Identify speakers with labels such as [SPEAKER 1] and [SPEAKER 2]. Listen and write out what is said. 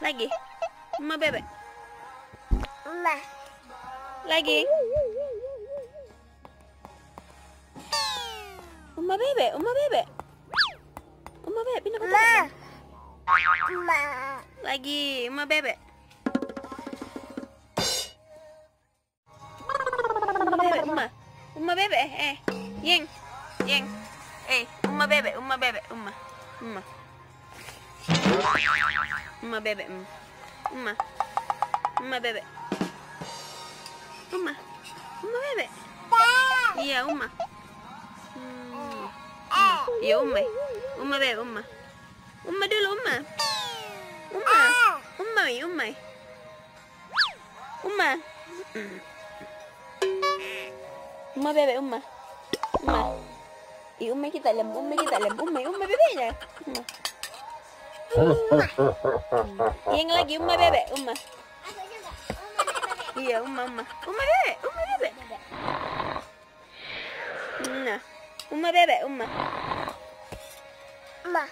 [SPEAKER 1] Lagi. Uma bebek.
[SPEAKER 2] Ma.
[SPEAKER 1] Lagi. Uma bebek, uma bebek. Uma bebek pindah kotak.
[SPEAKER 2] Ma.
[SPEAKER 1] Lagi, uma bebek. Uma bebek, uma. Uma bebek, Yeng. Yeng. Uma bebek, uma bebek, uma. Uma. Uma bebek, uma. Uma bebek. Uma. Uma bebek. Iya, uma. Iya, uma. Uma bebek, uma. Uma dulu, uma. Uma. Uma, uma. Uma. Uma bebek, uma. Uma. Uma kita lem, uma kita lem. Uma bebeknya. Uma. Yang lagi, uma bebek, uma. Iya, uma. Uma bebek, uma bebek. Nah, uma bebek, uma.
[SPEAKER 2] Ma.